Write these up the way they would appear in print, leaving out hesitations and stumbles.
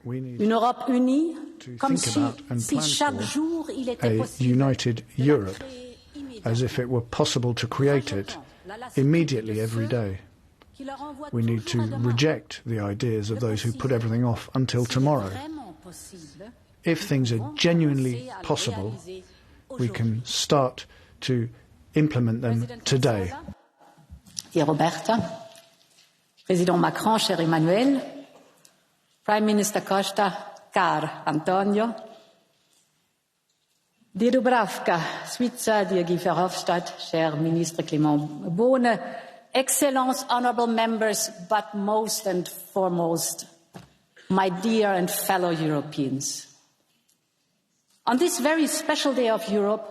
We need Une Europe unie, to comme think about and si plan chaque for jour il était a possible united de la Europe, créer as if it were possible to create it immediately every day. qui leur envoie We need to toujours à demain. reject the ideas of those who put everything off until S'il est tomorrow. vraiment possible, If things are genuinely possible, we can start to implement them today. Dear Roberta, Président Macron, cher Emmanuel, Prime Minister Costa, car Antonio, dear Dubravka, Switzer, dear Guy Verhofstadt, cher Ministre Clément Beaune, Excellences, honourable members, but most and foremost, my dear and fellow Europeans. On this very special day of Europe,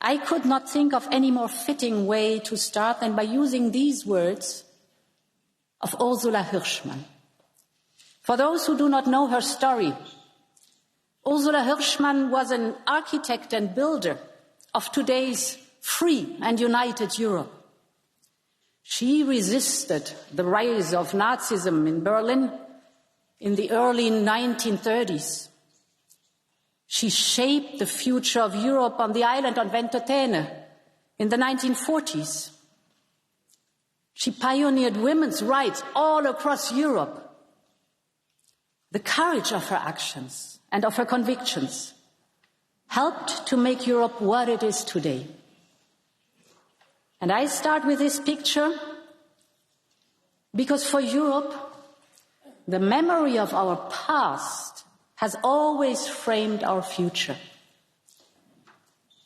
I could not think of any more fitting way to start than by using these words of Ursula Hirschmann. For those who do not know her story, Ursula Hirschmann was an architect and builder of today's free and united Europe. She resisted the rise of Nazism in Berlin in the early 1930s. She shaped the future of Europe on the island of Ventotene in the 1940s. She pioneered women's rights all across Europe. The courage of her actions and of her convictions helped to make Europe what it is today. And I start with this picture because for Europe, the memory of our past has always framed our future.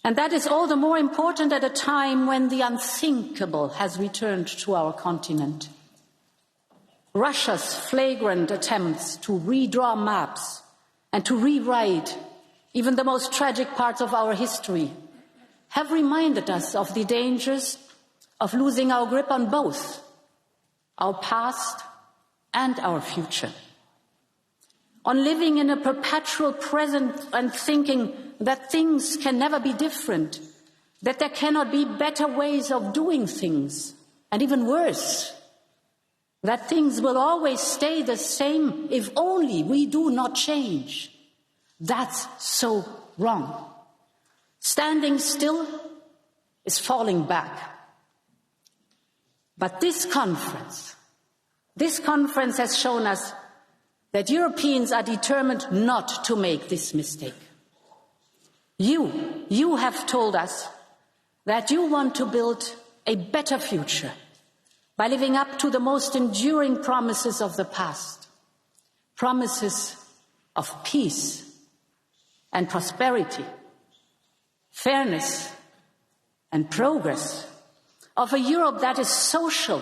And that is all the more important at a time when the unthinkable has returned to our continent. Russia's flagrant attempts to redraw maps and to rewrite even the most tragic parts of our history have reminded us of the dangers of losing our grip on both our past and our future. On living in a perpetual present and thinking that things can never be different, that there cannot be better ways of doing things, and even worse, that things will always stay the same if only we do not change. That's so wrong. Standing still is falling back. But this conference has shown us that Europeans are determined not to make this mistake. You have told us that you want to build a better future by living up to the most enduring promises of the past, promises of peace and prosperity, fairness and progress, of a Europe that is social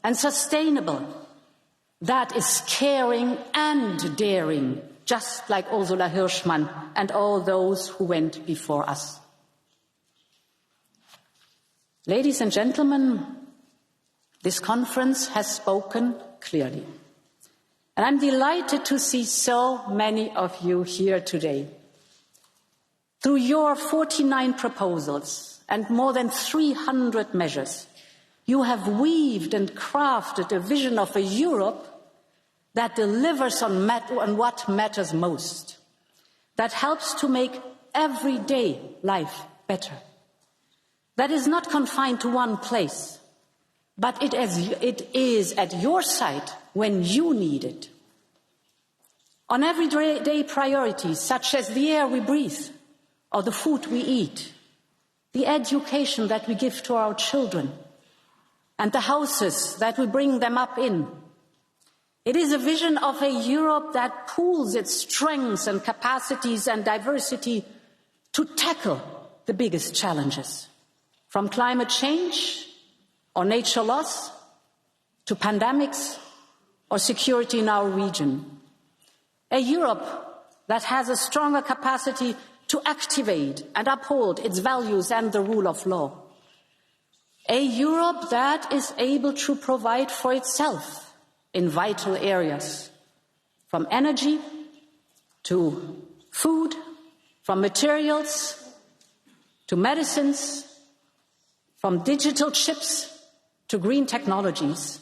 and sustainable, that is caring and daring, just like Ursula Hirschmann and all those who went before us. Ladies and gentlemen, this conference has spoken clearly. And I'm delighted to see so many of you here today. Through your 49 proposals and more than 300 measures, you have weaved and crafted a vision of a Europe that delivers on what matters most, that helps to make everyday life better, that is not confined to one place, but it is at your side when you need it. On everyday priorities such as the air we breathe or the food we eat, the education that we give to our children, and the houses that we bring them up in. It is a vision of a Europe that pools its strengths and capacities and diversity to tackle the biggest challenges, from climate change or nature loss to pandemics or security in our region. A Europe that has a stronger capacity to activate and uphold its values and the rule of law. A Europe that is able to provide for itself in vital areas, from energy to food, from materials to medicines, from digital chips to green technologies.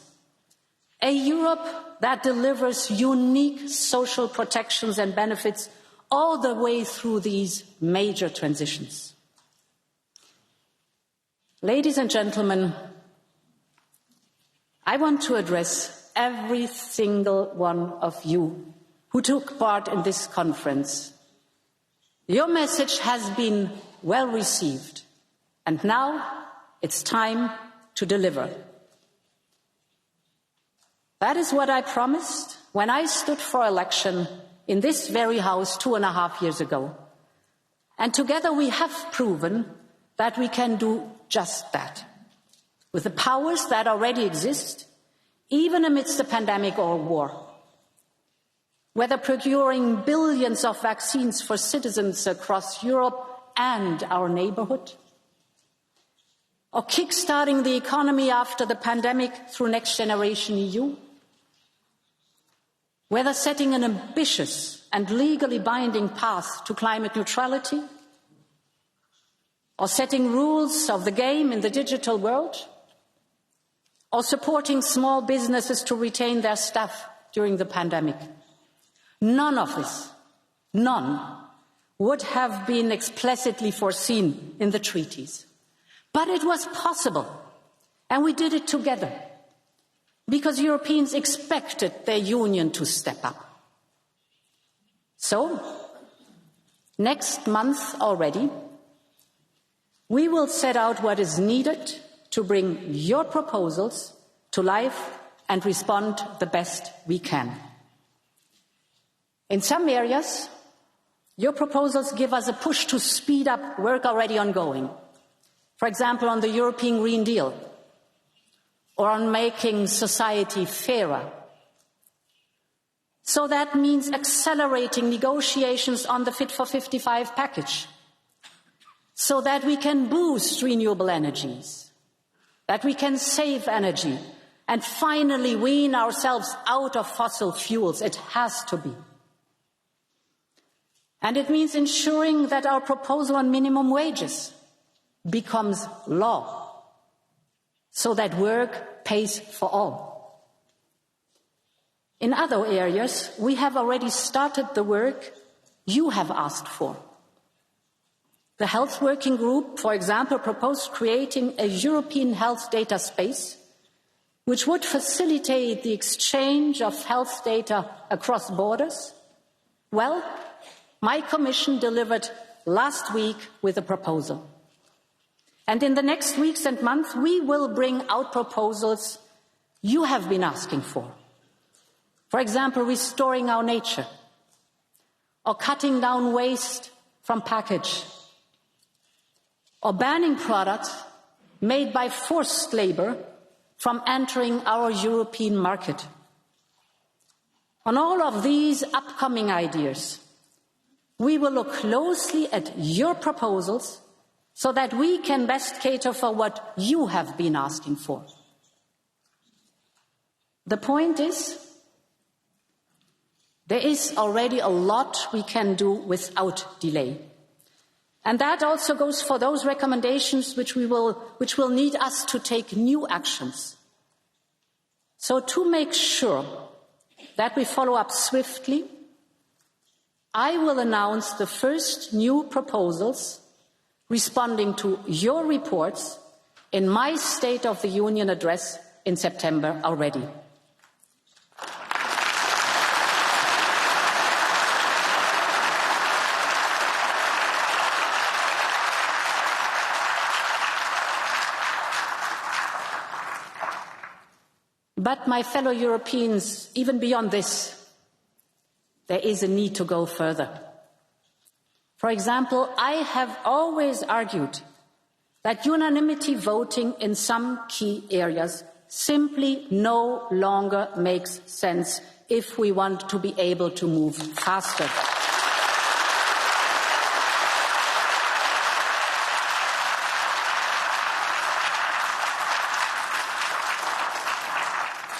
A Europe that delivers unique social protections and benefits all the way through these major transitions. Ladies and gentlemen, I want to address every single one of you who took part in this conference. Your message has been well received, and now it's time to deliver. That is what I promised when I stood for election in this very House 2.5 years ago. And together we have proven that we can do just that. With the powers that already exist, even amidst a pandemic or war. Whether procuring billions of vaccines for citizens across Europe and our neighbourhood, or kick-starting the economy after the pandemic through Next Generation EU, whether setting an ambitious and legally binding path to climate neutrality, or setting rules of the game in the digital world, or supporting small businesses to retain their staff during the pandemic. None of this, none, would have been explicitly foreseen in the treaties. But it was possible, and we did it together, because Europeans expected their union to step up. So, next month already, we will set out what is needed to bring your proposals to life and respond the best we can. In some areas, your proposals give us a push to speed up work already ongoing. For example, on the European Green Deal, or on making society fairer. So that means accelerating negotiations on the Fit for 55 package, so that we can boost renewable energies, that we can save energy, and finally wean ourselves out of fossil fuels. It has to be. And it means ensuring that our proposal on minimum wages becomes law, so that work pays for all. In other areas, we have already started the work you have asked for. The Health Working Group, for example, proposed creating a European health data space, which would facilitate the exchange of health data across borders. Well, my Commission delivered last week with a proposal. And in the next weeks and months, we will bring out proposals you have been asking for. For example, restoring our nature, or cutting down waste from package, or banning products made by forced labour from entering our European market. On all of these upcoming ideas, we will look closely at your proposals so that we can best cater for what you have been asking for. The point is, there is already a lot we can do without delay. And that also goes for those recommendations which will need us to take new actions. So to make sure that we follow up swiftly, I will announce the first new proposals responding to your reports in my State of the Union address in September already. But my fellow Europeans, even beyond this, there is a need to go further. For example, I have always argued that unanimity voting in some key areas simply no longer makes sense if we want to be able to move faster.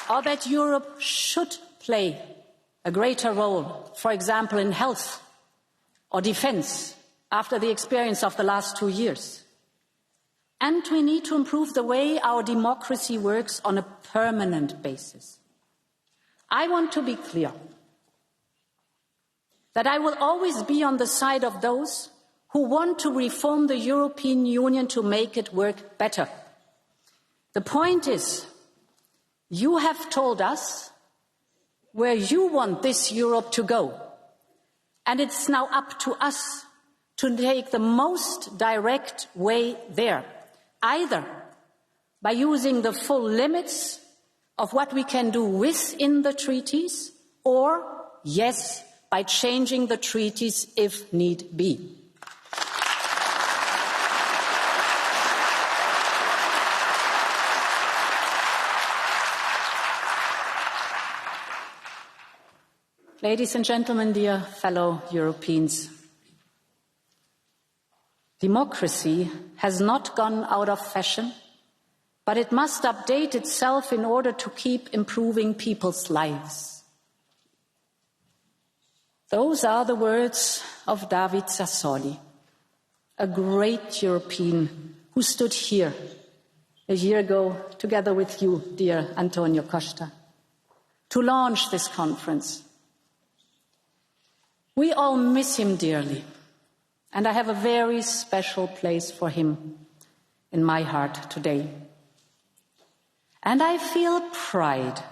Or that Europe should play a greater role, for example, in health or defence, after the experience of the last 2 years. And we need to improve the way our democracy works on a permanent basis. I want to be clear that I will always be on the side of those who want to reform the European Union to make it work better. The point is, you have told us where you want this Europe to go, and it's now up to us to take the most direct way there, either by using the full limits of what we can do within the treaties, or, yes, by changing the treaties if need be. Ladies and gentlemen, dear fellow Europeans, democracy has not gone out of fashion, but it must update itself in order to keep improving people's lives. Those are the words of David Sassoli, a great European who stood here a year ago together with you, dear Antonio Costa, to launch this conference. We all miss him dearly, and I have a very special place for him in my heart today. And I feel pride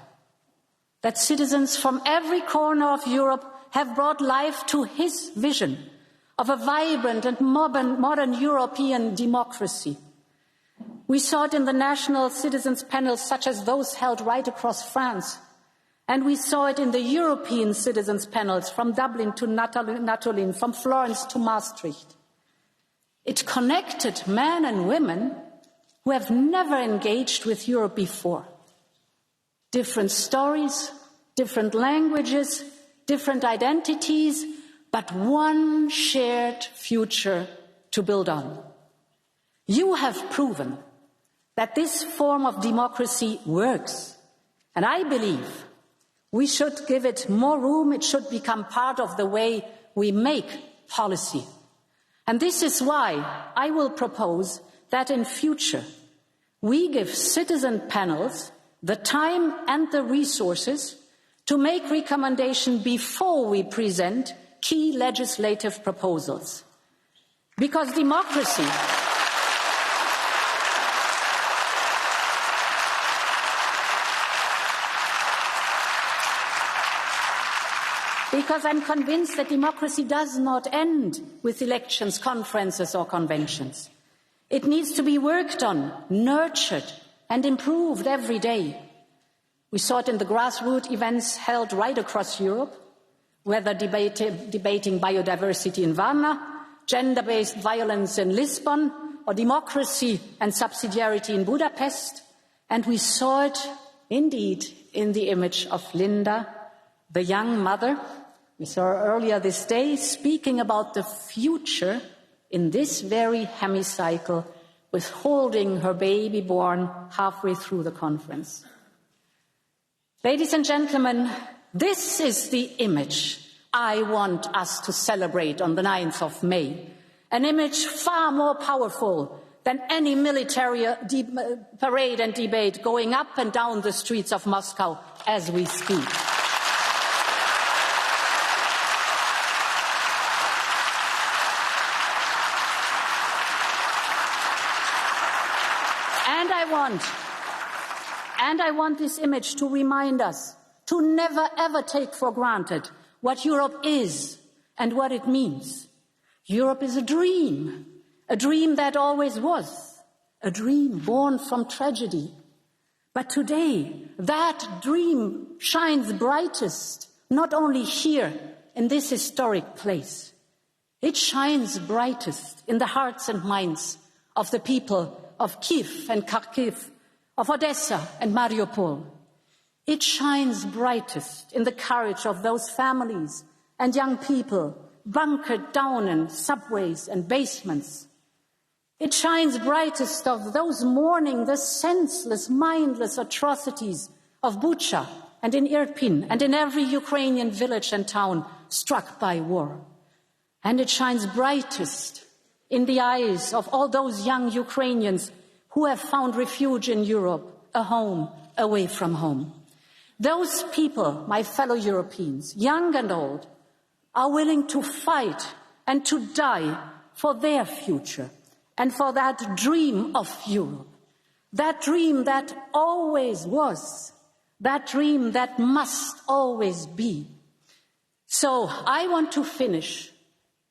that citizens from every corner of Europe have brought life to his vision of a vibrant and modern European democracy. We saw it in the national citizens' panels such as those held right across France. And we saw it in the European citizens' panels from Dublin to Natolin, from Florence to Maastricht. It connected men and women who have never engaged with Europe before. Different stories, different languages, different identities, but one shared future to build on. You have proven that this form of democracy works, and I believe we should give it more room. It should become part of the way we make policy. And this is why I will propose that in future we give citizen panels the time and the resources to make recommendations before we present key legislative proposals. Because democracy Because I'm convinced that democracy does not end with elections, conferences or conventions. It needs to be worked on, nurtured and improved every day. We saw it in the grassroots events held right across Europe, whether debating biodiversity in Varna, gender-based violence in Lisbon, or democracy and subsidiarity in Budapest. And we saw it indeed in the image of Linda, the young mother we saw her earlier this day speaking about the future in this very hemicycle, with holding her baby born halfway through the conference. Ladies and gentlemen, this is the image I want us to celebrate on the 9th of May, an image far more powerful than any military parade and debate going up and down the streets of Moscow as we speak. And I want this image to remind us to never ever take for granted what Europe is and what it means. Europe is a dream that always was, a dream born from tragedy. But today, that dream shines brightest, not only here in this historic place. It shines brightest in the hearts and minds of the people of Kiev and Kharkiv, of Odessa and Mariupol. It shines brightest in the courage of those families and young people bunkered down in subways and basements. It shines brightest of those mourning the senseless, mindless atrocities of Bucha and in Irpin and in every Ukrainian village and town struck by war. And it shines brightest in the eyes of all those young Ukrainians who have found refuge in Europe, a home away from home. Those people, my fellow Europeans, young and old, are willing to fight and to die for their future and for that dream of Europe, that dream that always was, that dream that must always be. So I want to finish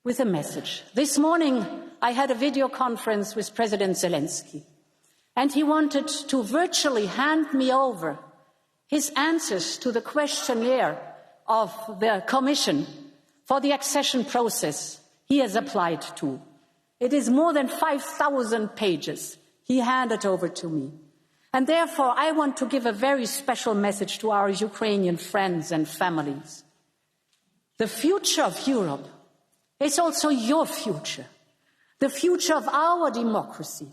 with a message. This morning I had a video conference with President Zelensky, and he wanted to virtually hand me over his answers to the questionnaire of the Commission for the accession process he has applied to. It is more than 5,000 pages. He handed over to me. And therefore, I want to give a very special message to our Ukrainian friends and families. The future of Europe is also your future. The future of our democracy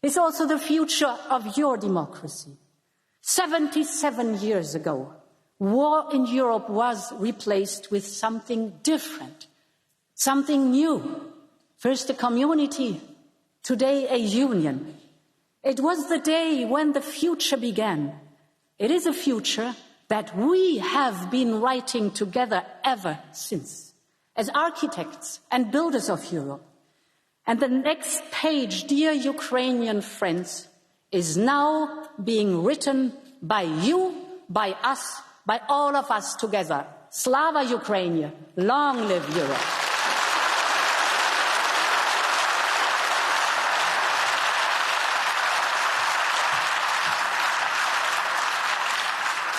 is also the future of your democracy. 77 years ago, war in Europe was replaced with something different, something new. First a community, today a union. It was the day when the future began. It is a future that we have been writing together ever since, as architects and builders of Europe. And the next page, dear Ukrainian friends, is now being written by you, by us, by all of us together. Slava Ukraine! Long live Europe!